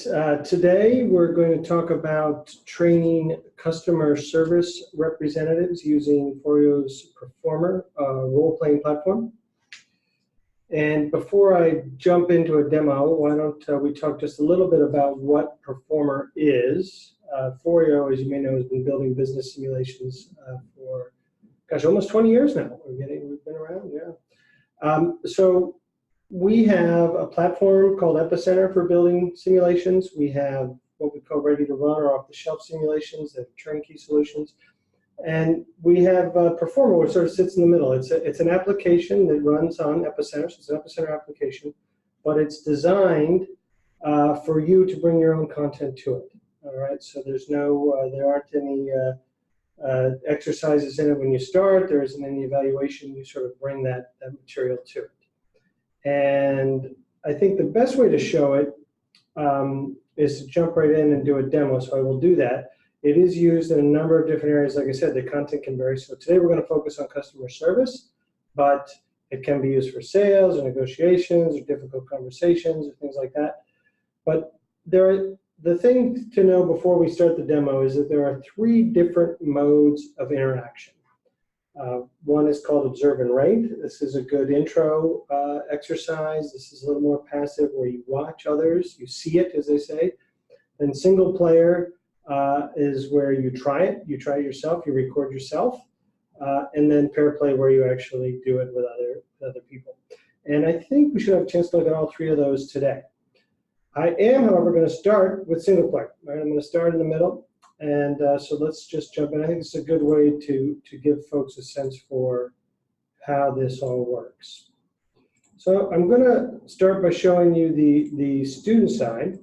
Today we're going to talk about training customer service representatives using Forio's Performer role-playing platform. And before I jump into a demo, why don't we talk just a little bit about what Performer is. Forio, as you may know, has been building business simulations for, gosh, almost 20 years now. We've been around, yeah. So we have a platform called Epicenter for building simulations. We have what we call ready to run or off-the-shelf simulations that are turnkey solutions. And we have Performer, which sort of sits in the middle. It's an application that runs on Epicenter, so it's an Epicenter application, but it's designed for you to bring your own content to it. All right, so there's no, there aren't any exercises in it when you start. There isn't any evaluation. You sort of bring that material to it. And I think the best way to show it is to jump right in and do a demo, so I will do that. It is used in a number of different areas. Like I said, the content can vary. So today we're going to focus on customer service, but it can be used for sales or negotiations or difficult conversations or things like that. But the thing to know before we start the demo is that there are 3 different modes of interaction. One is called observe and rate. This is a good intro exercise. This is a little more passive where you watch others, you see it, as they say. And single player is where you try it yourself, you record yourself. And then pair play where you actually do it with other people. And I think we should have a chance to look at all 3 of those today. I am, however, going to start with single player. Right? I'm going to start in the middle. And so let's just jump in. I think it's a good way to give folks a sense for how this all works. So I'm going to start by showing you the student side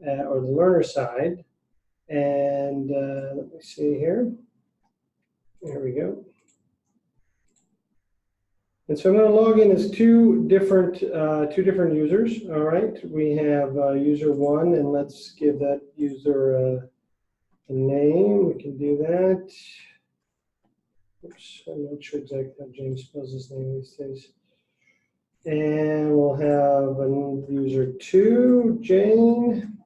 or the learner side. And let me see here. There we go. And so I'm going to log in as two different users. All right. We have user 1, and let's give that user a name. We can do that. Oops, I'm not sure exactly how James spells his name these days. And we'll have a user 2, Jane.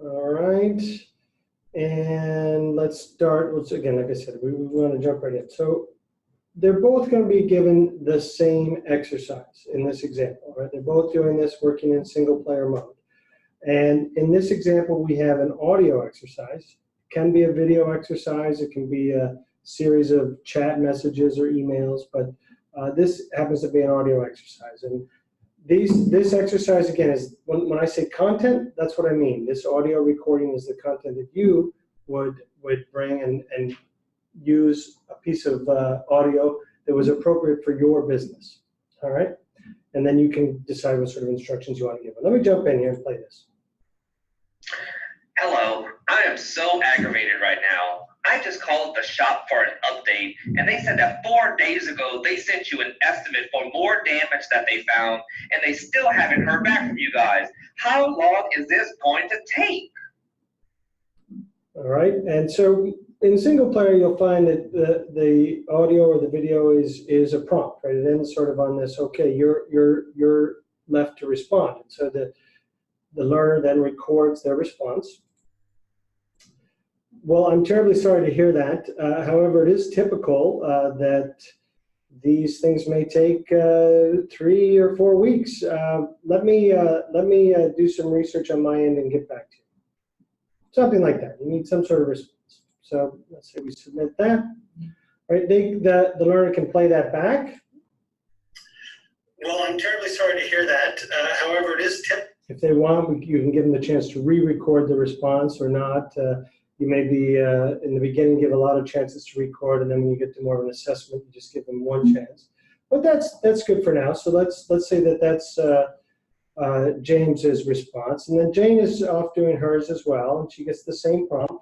All right. And let's start. Again, like I said, we want to jump right in. So they're both going to be given the same exercise in this example. Right? They're both doing this working in single player mode. And in this example, we have an audio exercise. It can be a video exercise. It can be a series of chat messages or emails, but this happens to be an audio exercise. And this exercise, again, is when I say content, that's what I mean. This audio recording is the content that you would bring and use a piece of audio that was appropriate for your business. All right? And then you can decide what sort of instructions you want to give. But let me jump in here and play this. Hello, I am so aggravated right now. I just called the shop for an update, and they said that 4 days ago they sent you an estimate for more damage that they found, and they still haven't heard back from you guys. How long is this going to take? All right, and so in single player, you'll find that the audio or the video is a prompt, right? It ends sort of on this, okay, you're left to respond. And so the learner then records their response. Well, I'm terribly sorry to hear that. However, it is typical that these things may take 3 or 4 weeks. Let me do some research on my end and get back to you. Something like that. You need some sort of response. So let's say we submit that. Right? The learner can play that back. Well, I'm terribly sorry to hear that. However, it is typical. If they want, you can give them the chance to re-record the response or not. You may be, in the beginning, give a lot of chances to record, and then when you get to more of an assessment, you just give them 1 chance. But that's good for now. So let's say that's James's response. And then Jane is off doing hers as well, and she gets the same prompt.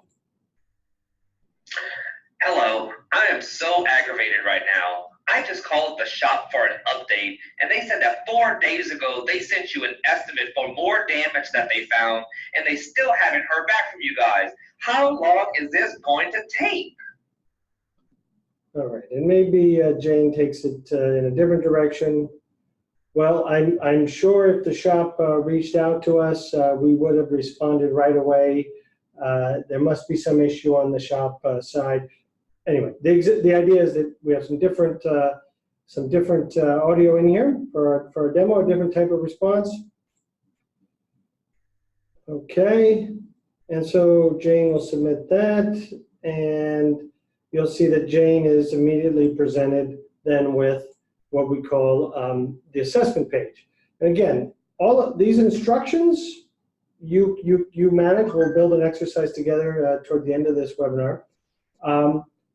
Hello, I am so aggravated right now. I just called the shop for an update, and they said that 4 days ago they sent you an estimate for more damage that they found, and they still haven't heard back from you guys. How long is this going to take? All right, and maybe Jane takes it in a different direction. Well, I'm sure if the shop reached out to us, we would have responded right away. There must be some issue on the shop side. Anyway, the idea is that we have some different audio in here for a demo, a different type of response. Okay, and so Jane will submit that, and you'll see that Jane is immediately presented then with what we call the assessment page. And again, all of these instructions you manage. We'll build an exercise together toward the end of this webinar.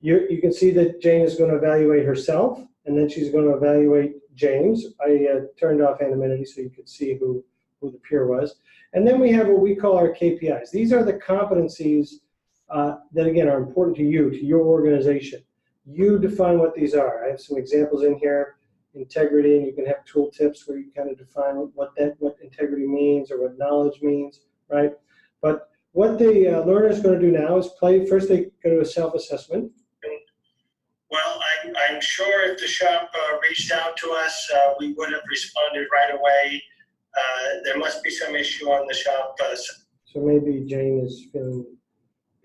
You can see that Jane is going to evaluate herself, and then she's going to evaluate James. I turned off anonymity so you could see who the peer was. And then we have what we call our KPIs. These are the competencies that, again, are important to you, to your organization. You define what these are. I have some examples in here. Integrity, and you can have tool tips where you kind of define what integrity means or what knowledge means, right? But what the learner is going to do now is first they go to a self-assessment. Well, I'm sure if the shop reached out to us, we would have responded right away. There must be some issue on the shop. So maybe Jane is feeling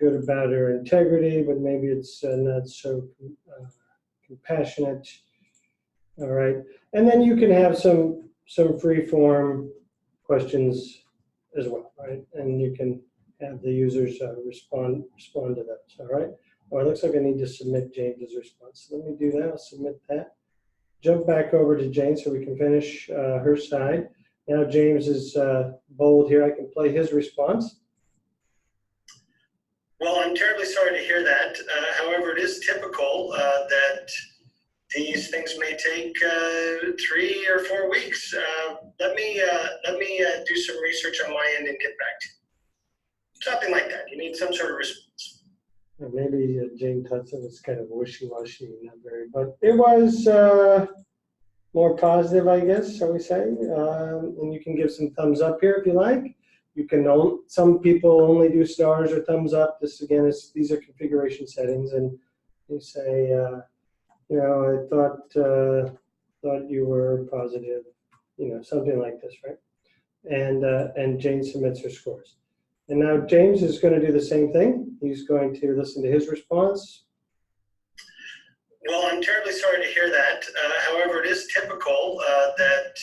good about her integrity, but maybe it's not so compassionate. All right, and then you can have some free-form questions as well, right? And you can have the users respond to those. All right. Oh, it looks like I need to submit James's response. So let me do that. I'll submit that. Jump back over to Jane so we can finish her side. Now James is bold here. I can play his response. Well, I'm terribly sorry to hear that. However, it is typical that these things may take 3 or 4 weeks. Let me do some research on my end and get back to you. Something like that. You need some sort of response. Or maybe Jane Tutson was kind of wishy-washy, not very, but it was more positive, I guess, shall we say. And you can give some thumbs up here if you like. You can some people only do stars or thumbs up. This again these are configuration settings, and you say. You know, I thought you were positive, you know, something like this, right? And Jane submits her scores. And now James is going to do the same thing. He's going to listen to his response. Well, I'm terribly sorry to hear that. However, it is typical that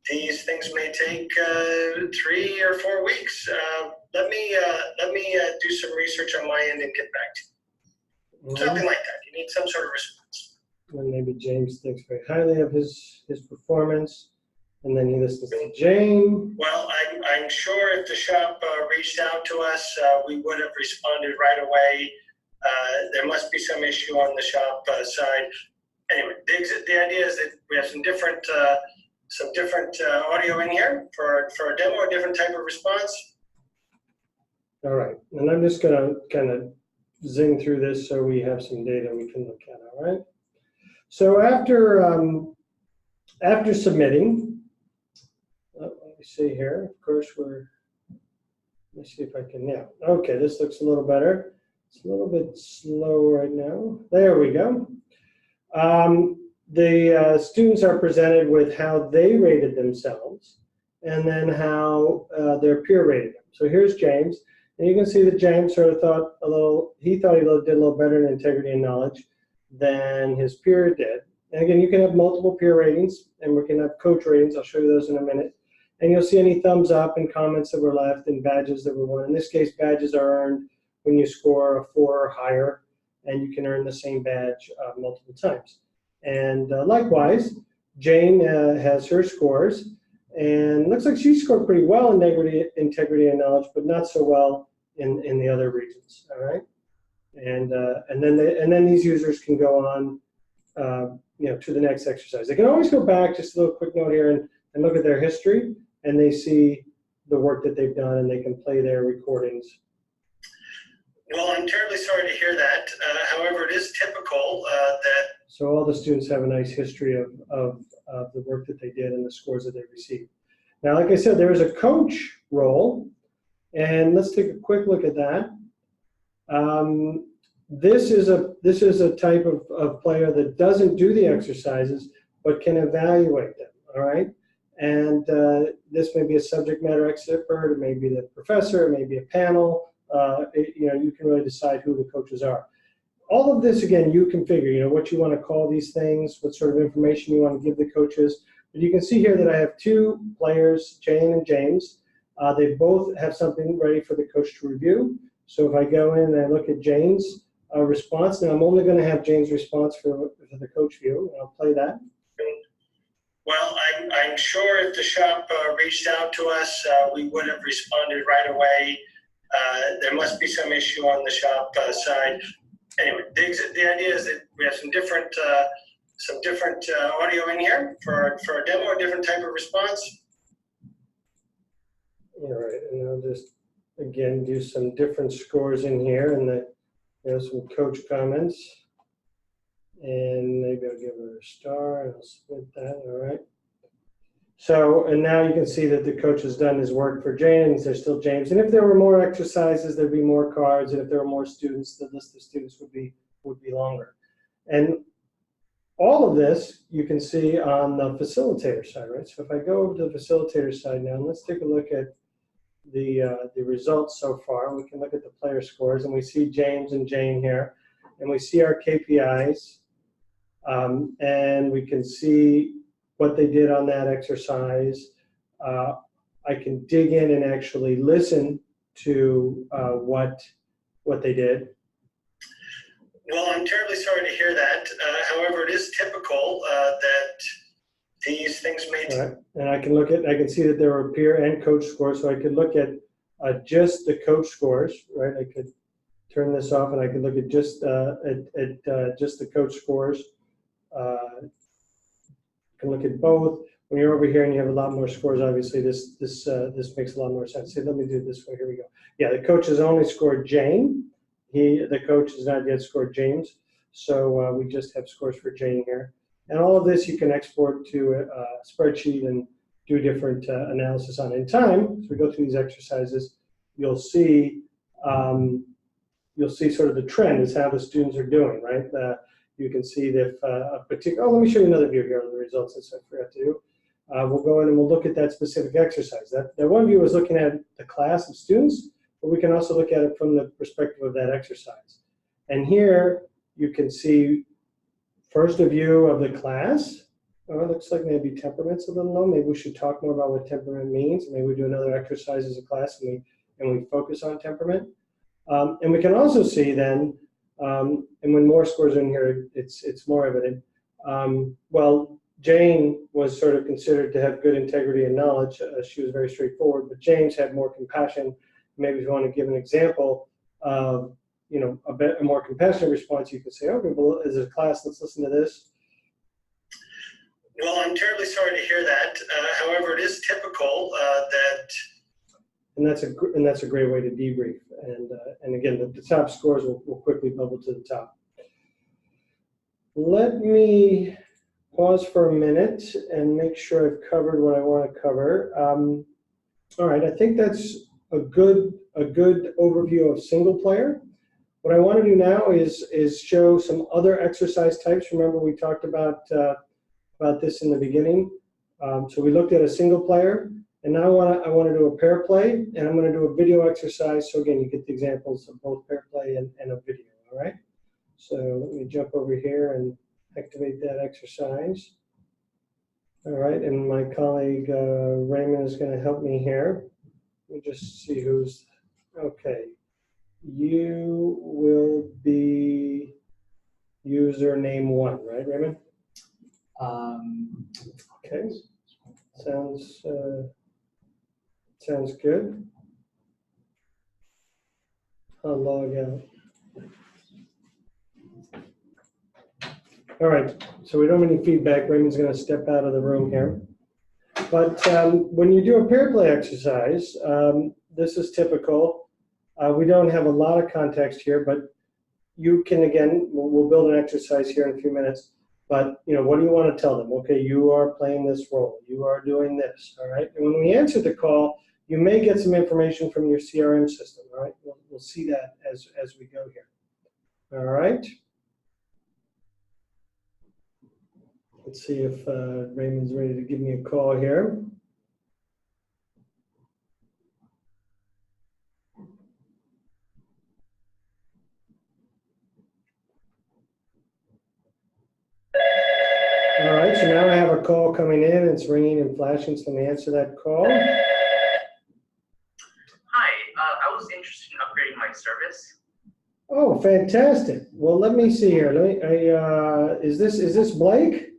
these things may take 3 or 4 weeks. Let me do some research on my end and get back to you. Something like that. You need some sort of response. And maybe James thinks very highly of his performance, and then he listens to Jane. Well, I'm sure if the shop reached out to us, we would have responded right away. There must be some issue on the shop side. Anyway, the idea is that we have some different audio in here for a demo, a different type of response. All right, and I'm just going to kind of zing through this so we have some data we can look at. All right. So after submitting, let me see here. Of course, let me see if I can. Yeah. Okay, this looks a little better. It's a little bit slow right now. There we go. The students are presented with how they rated themselves, and then how their peer rated them. So here's James, and you can see that James sort of thought he did a little better in integrity and knowledge than his peer did. And again, you can have multiple peer ratings, and we can have coach ratings. I'll show you those in a minute. And you'll see any thumbs up and comments that were left and badges that were won. In this case, badges are earned when you score a 4 or higher, and you can earn the same badge multiple times. And likewise, Jane has her scores, and looks like she scored pretty well in integrity and knowledge, but not so well in the other regions. All right. And then these users can go on, to the next exercise. They can always go back, just a little quick note here, and look at their history, and they see the work that they've done, and they can play their recordings. Well, I'm terribly sorry to hear that. However, it is typical that. So all the students have a nice history of the work that they did and the scores that they received. Now, like I said, there is a coach role, and let's take a quick look at that. This is a type of player that doesn't do the exercises, but can evaluate them. all right? And this may be a subject matter expert, it may be the professor, it may be a panel. You can really decide who the coaches are. All of this, again, you configure, what you want to call these things, what sort of information you want to give the coaches. But you can see here that I have two players, Jane and James. They both have something ready for the coach to review. So if I go in and I look at Jane's response, and I'm only going to have Jane's response for the coach view, and I'll play that. Well, I'm sure if the shop reached out to us, we would have responded right away. There must be some issue on the shop side. Anyway, the idea is that we have some different audio in here for a demo, a different type of response. All right, and I'll just, again, do some different scores in here, and some coach comments. And maybe I'll give her a star, and I'll submit that, all right. So, and now you can see that the coach has done his work for James. There's still James. And if there were more exercises, there'd be more cards. And if there were more students, the list of students would be longer. And all of this you can see on the facilitator side, right? So if I go over to the facilitator side now, and let's take a look at the results so far. We can look at the player scores, and we see James and Jane here. And we see our KPIs. And we can see what they did on that exercise. I can dig in and actually listen to what they did. Well, I'm terribly sorry to hear that. However, it is typical that these things may. Right. And I can see that there were peer and coach scores. So I could look at just the coach scores, right? I could turn this off, and I could look at just the coach scores. You can look at both. When you're over here and you have a lot more scores, obviously this makes a lot more sense. So let me do it this way. Here we go. Yeah, the coach has only scored Jane. The coach has not yet scored James. So we just have scores for Jane here. And all of this you can export to a spreadsheet and do different analysis on. In time, as we go through these exercises, you'll see sort of the trend is how the students are doing, right? You can see that a particular, let me show you another view here of the results that I forgot to do. We'll go in and we'll look at that specific exercise. That one view is looking at the class of students, but we can also look at it from the perspective of that exercise. And here you can see first a view of the class. Oh, it looks like maybe temperament's a little low. Maybe we should talk more about what temperament means. Maybe we do another exercise as a class and we focus on temperament. And we can also see then, and when more scores are in here, it's more evident. Well, Jane was sort of considered to have good integrity and knowledge. She was very straightforward, but James had more compassion. Maybe if you want to give an example of, a more compassionate response, you could say, okay, well, as a class, let's listen to this. Well, I'm terribly sorry to hear that. However, it is typical that. And that's a great way to debrief. And again, the top scores will quickly bubble to the top. Let me pause for a minute and make sure I've covered what I want to cover. All right, I think that's a good overview of single player. What I want to do now is show some other exercise types. Remember, we talked about this in the beginning. So we looked at a single player. And now I want to do a pair play, and I'm going to do a video exercise. So again, you get the examples of both pair play and a video, all right? So let me jump over here and activate that exercise. All right, and my colleague Raymond is going to help me here. Let me just see who's, okay. You will be username 1, right, Raymond? Okay, sounds good. I'll log out. All right, so we don't have any feedback. Raymond's going to step out of the room here. But when you do a pair play exercise, this is typical. We don't have a lot of context here, but you can, again, we'll build an exercise here in a few minutes. But, what do you want to tell them? Okay, you are playing this role. You are doing this, all right? And when we answer the call, you may get some information from your CRM system, all right? We'll see that as we go here. All right? Let's see if Raymond's ready to give me a call here. All right, so now I have a call coming in. It's ringing and flashing, so let me answer that call. Hi, I was interested in upgrading my service. Oh, fantastic. Well, let me see here. Is this Blake?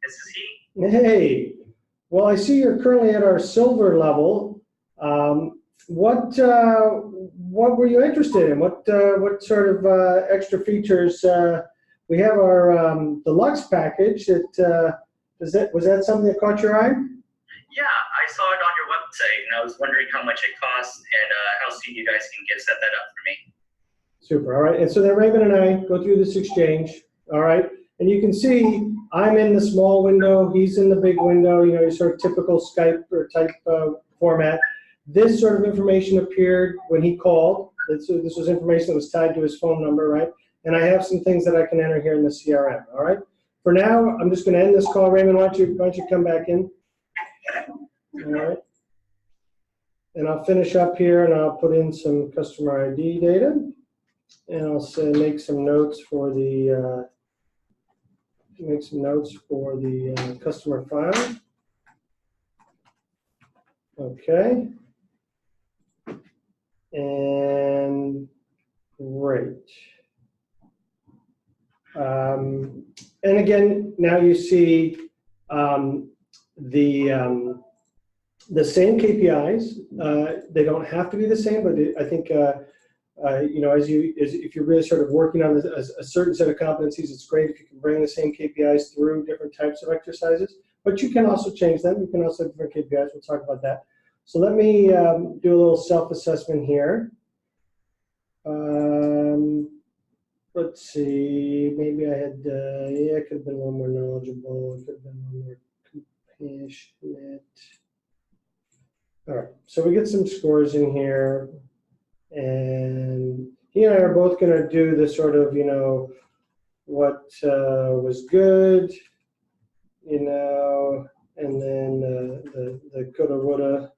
This is he. Hey, well, I see you're currently at our silver level. What were you interested in? What sort of extra features? We have our deluxe package. Was that something that caught your eye? Yeah, I saw it on your website, and I was wondering how much it costs and how soon you guys can set that up for me. Super. All right. And so then Raymond and I go through this exchange. All right. And you can see I'm in the small window. He's in the big window. You know, your sort of typical Skype or type format. This sort of information appeared when he called. This was information that was tied to his phone number, right? And I have some things that I can enter here in the CRM. All right. For now, I'm just going to end this call. Raymond, why don't you come back in? All right. And I'll finish up here, and I'll put in some customer ID data, and I'll make some notes for the customer file. Okay. And great. And again, now you see the same KPIs. They don't have to be the same, but I think you know, if you're really sort of working on a certain set of competencies, it's great if you can bring the same KPIs through different types of exercises. But you can also change them. You can also have different KPIs. We'll talk about that. So let me do a little self-assessment here. Let's see. Maybe I had yeah, I could have been a little more knowledgeable. I could have been a little more compassionate. All right, so we get some scores in here, and he and I are both going to do the sort of, you know, what was good, you know, and then the coulda, woulda,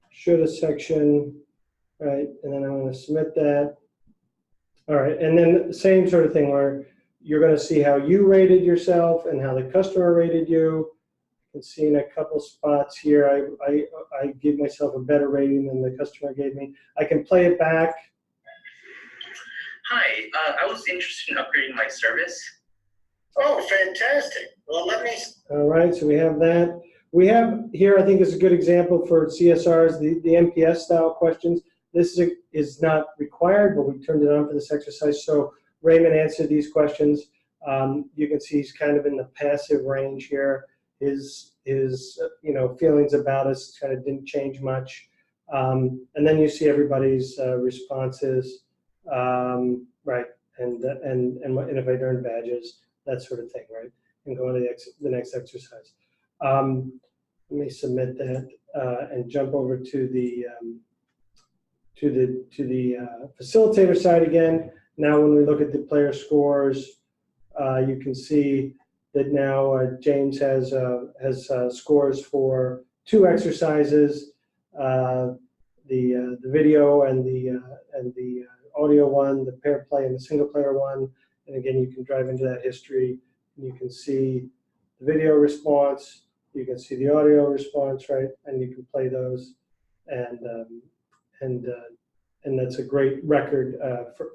shoulda section, right? And then I'm going to submit that. All right, and then the same sort of thing where you're going to see how you rated yourself and how the customer rated you. You can see in a couple spots here, I gave myself a better rating than the customer gave me. I can play it back. Hi, I was interested in upgrading my service. Oh, fantastic. Well, let me. All right, so we have that. We have here, I think is a good example for CSRs, the NPS style questions. This is not required, but we turned it on for this exercise. So Raymond answered these questions. You can see he's kind of in the passive range here. His you know, feelings about us kind of didn't change much. And then you see everybody's responses, right? And if I earned badges, that sort of thing, right? And go on to the next exercise. Let me submit that and jump over to the facilitator side again. Now, when we look at the player scores, you can see that now James has scores for 2 exercises, the video and the audio one, the pair play and the single player one. And again, you can drive into that history, and you can see the video response, you can see the audio response, right? And you can play those, and that's a great record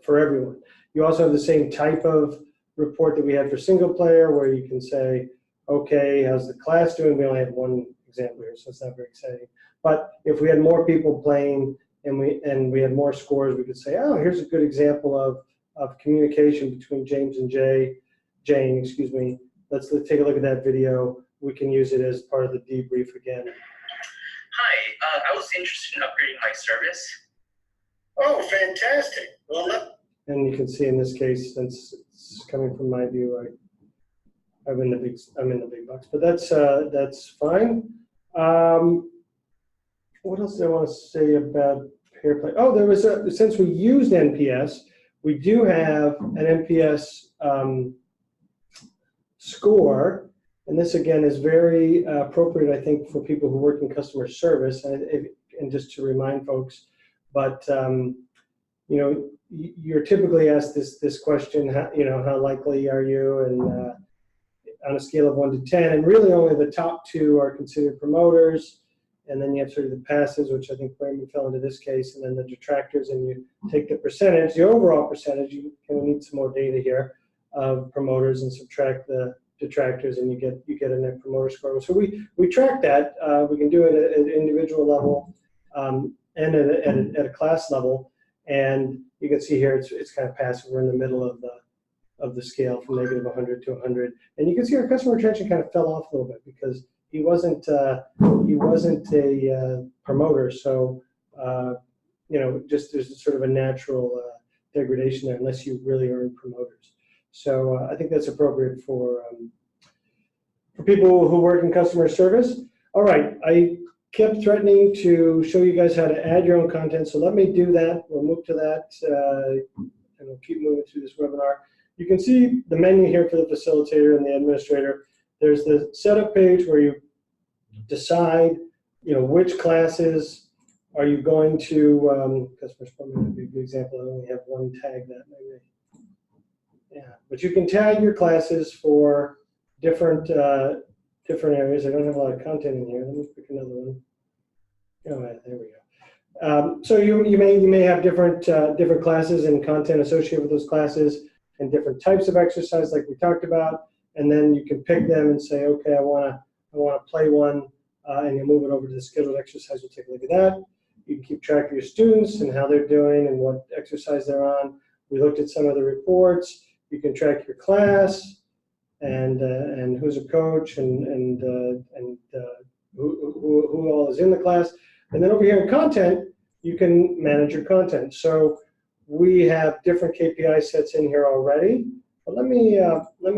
for everyone. You also have the same type of report that we had for single player, where you can say, okay, how's the class doing? We only have one example here, so it's not very exciting. But if we had more people playing and we had more scores, we could say, oh, here's a good example of communication between James and Jane, excuse me. Let's take a look at that video. We can use it as part of the debrief again. Hi, I was interested in upgrading my service. Oh, fantastic. Well, and you can see in this case, since it's coming from my view, I'm in the big box, but that's fine. What else do I want to say about pair play? Oh, there was since we used NPS, we do have an NPS score. And this, again, is very appropriate, I think, for people who work in customer service. And just to remind folks, but, you know, you're typically asked this question, how likely are you? And on a scale of 1 to 10, and really only the top 2 are considered promoters. And then you have sort of the passives, which I think Brandon fell into this case, and then the detractors, and you take the percentage, the overall percentage. We need some more data here of promoters and subtract the detractors, and you get a net promoter score. So we track that. We can do it at an individual level and at a class level, and you can see here it's kind of passive. We're in the middle of the scale from negative 100 to 100, and you can see our customer retention kind of fell off a little bit because he wasn't a promoter. So just there's sort of a natural degradation there unless you really earn promoters. So I think that's appropriate for people who work in customer service. All right, I kept threatening to show you guys how to add your own content, so let me do that. We'll move to that, and we'll keep moving through this webinar. You can see the menu here for the facilitator and the administrator. There's the setup page where you decide, which classes are you going to. Customer support may be a good example. I only have one tag that maybe. Yeah, but you can tag your classes for different areas. I don't have a lot of content in here. Let me pick another one. Oh, there we go. So you may have different classes and content associated with those classes and different types of exercise, like we talked about. And then you can pick them and say, okay, I want to play one, and you move it over to the scheduled exercise. We'll take a look at that. You can keep track of your students and how they're doing and what exercise they're on. We looked at some of the reports. You can track your class and who's a coach and who all is in the class. And then over here in content, you can manage your content. So we have different KPI sets in here already. But let me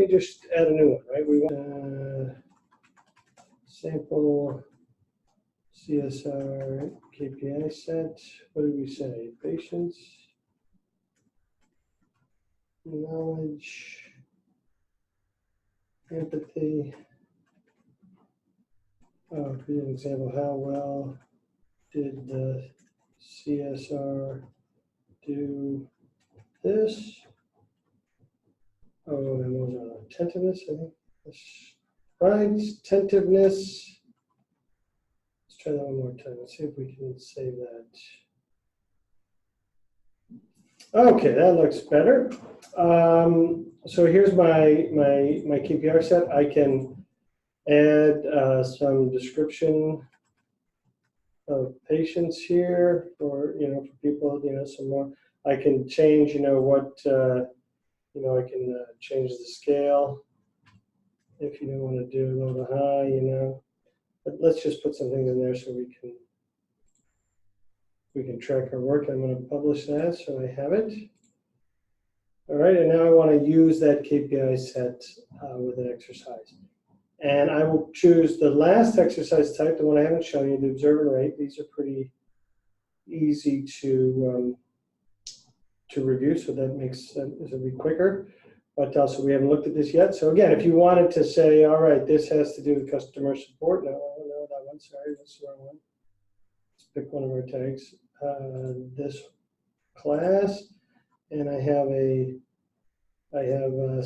just add a new one, right? We want sample CSR KPI set. What did we say? Patience, knowledge, empathy. Oh, for an example, how well did the CSR do this? Oh, and what was attentiveness, I think. Right, attentiveness. Let's try that one more time. Let's see if we can save that. Okay, that looks better. So here's my KPI set. I can add some description of patients here for for people, some more. I can change, what I can change the scale if you don't want to do low to high, But let's just put some things in there so we can track our work. I'm going to publish that so I have it. All right, and now I want to use that KPI set with an exercise. And I will choose the last exercise type, the one I haven't shown you, the observe and rate. These are pretty easy to review, so that makes this will be quicker. But also, we haven't looked at this yet. So again, if you wanted to say, all right, this has to do with customer support. No, that one. Sorry, that's the wrong one. Let's pick one of our tags. This class, and I have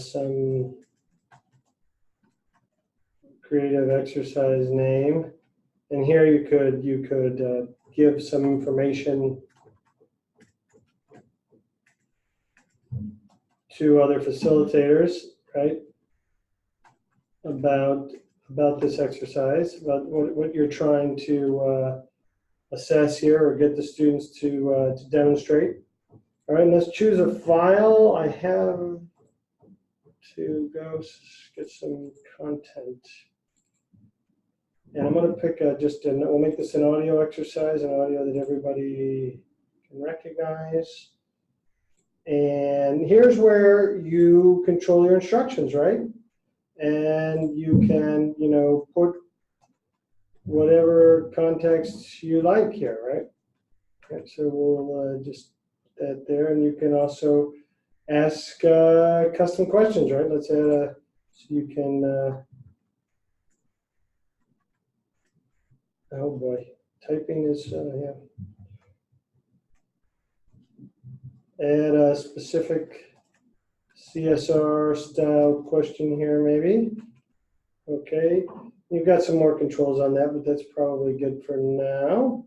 some creative exercise name, and here you could give some information to other facilitators, right, about this exercise, about what you're trying to assess here or get the students to demonstrate. All right, let's choose a file. I have to go get some content. And I'm going to pick we'll make this an audio exercise, an audio that everybody can recognize. And here's where you control your instructions, right? And you can, put whatever context you like here, right? Okay, so we'll just put that there, and you can also ask custom questions, right? Let's add So you can, oh boy, typing is, yeah. Add a specific CSR style question here, maybe. Okay, you've got some more controls on that, but that's probably good for now.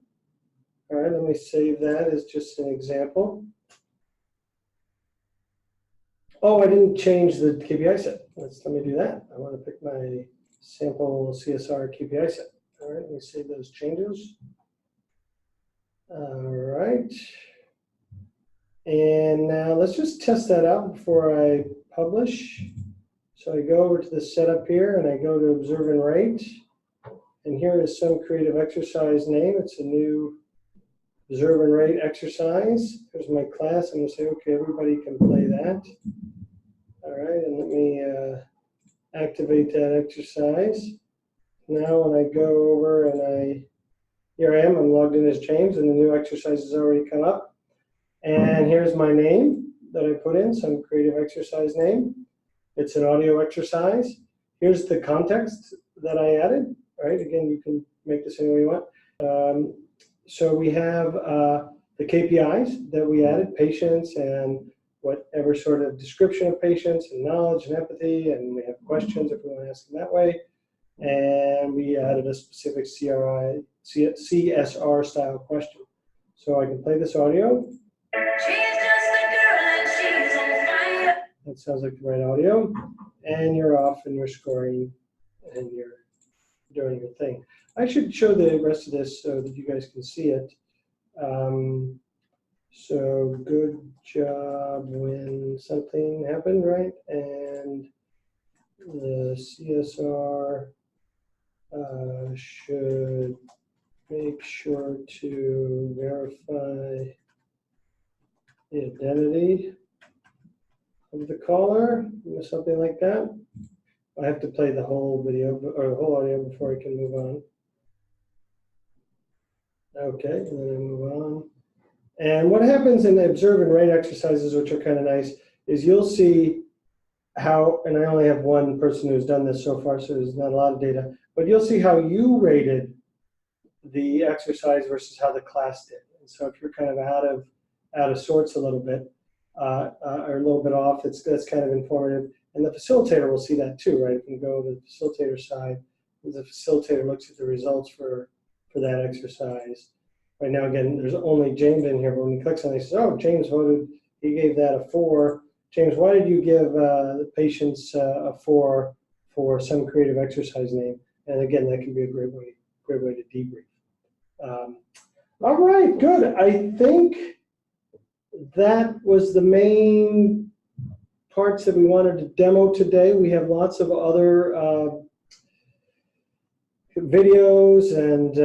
All right, let me save that as just an example. Oh, I didn't change the KPI set. Let me do that. I want to pick my sample CSR KPI set. All right, let me save those changes. All right. And now let's just test that out before I publish. So I go over to the setup here and I go to observe and rate. And here is some creative exercise name. It's a new observe and rate exercise. There's my class. I'm going to say, okay, everybody can play that. All right, and let me activate that exercise. Now when I go over and here I am, I'm logged in as James, and the new exercise has already come up. And here's my name that I put in, some creative exercise name. It's an audio exercise. Here's the context that I added, right? Again, you can make this any way you want. So we have the KPIs that we added, patients and whatever sort of description of patients and knowledge and empathy, and we have questions if we want to ask them that way. And we added a specific CSR style question. So I can play this audio. She's just a girl and she's on fire. That sounds like the right audio. And you're off and you're scoring and you're doing your thing. I should show the rest of this so that you guys can see it. So good job when something happened, right? And the CSR should make sure to verify the identity of the caller, or something like that. I have to play the whole video or the whole audio before I can move on. Okay, and then I move on. And what happens in the observe and rate exercises, which are kind of nice, is you'll see how, and I only have one person who's done this so far, so there's not a lot of data, but you'll see how you rated the exercise versus how the class did. And so if you're kind of out of sorts a little bit, or a little bit off, that's kind of informative. And the facilitator will see that too, right? If you go to the facilitator side, the facilitator looks at the results for that exercise. Right now, again, there's only James in here, but when he clicks on it, he says, oh, James voted, he gave that a 4. James, why did you give the patients a 4 for some creative exercise name? And again, that can be a great way to debrief. All right, good. I think that was the main parts that we wanted to demo today. We have lots of other videos and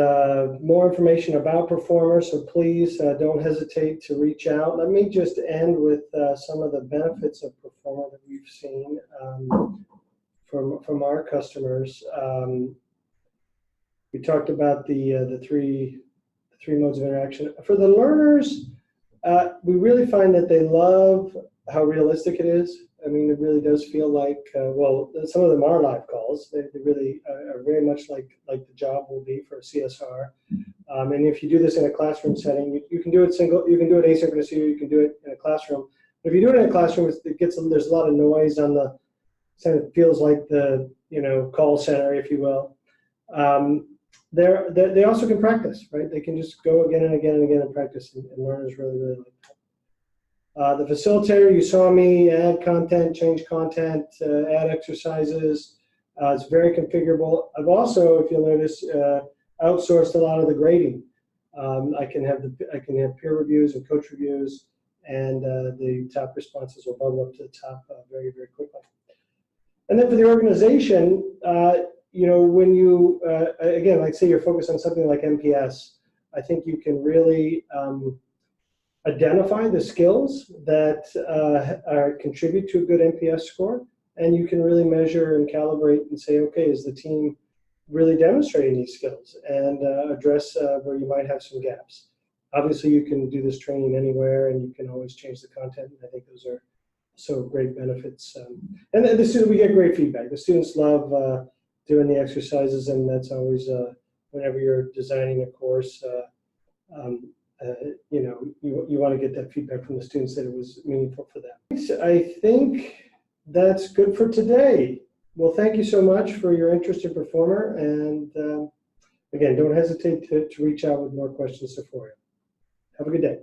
more information about Performer, so please don't hesitate to reach out. Let me just end with some of the benefits of Performer that we've seen from our customers. We talked about the three modes of interaction. For the learners, we really find that they love how realistic it is. I mean, it really does feel like, well, some of them are live calls. They really are very much like the job will be for a CSR. And if you do this in a classroom setting, you can do it you can do it asynchronously, or you can do it in a classroom. But if you do it in a classroom, there's a lot of noise on the, kind of feels like the call center, if you will. They also can practice, right? They can just go again and again and again and practice, and learners really like that. The facilitator, you saw me add content, change content, add exercises. It's very configurable. I've also, if you'll notice, outsourced a lot of the grading. I can have peer reviews and coach reviews, and the top responses will bubble up to the top very, very quickly. And then for the organization, when you, again, like say you're focused on something like MPS, I think you can really identify the skills that contribute to a good MPS score, and you can really measure and calibrate and say, okay, is the team really demonstrating these skills, and address where you might have some gaps. Obviously, you can do this training anywhere, and you can always change the content, and I think those are so great benefits. And then the student, we get great feedback. The students love doing the exercises, and that's always whenever you're designing a course, you know, you want to get that feedback from the students that it was meaningful for them. I think that's good for today. Well, thank you so much for your interest in Performer, and again, don't hesitate to reach out with more questions to Forio. Have a good day.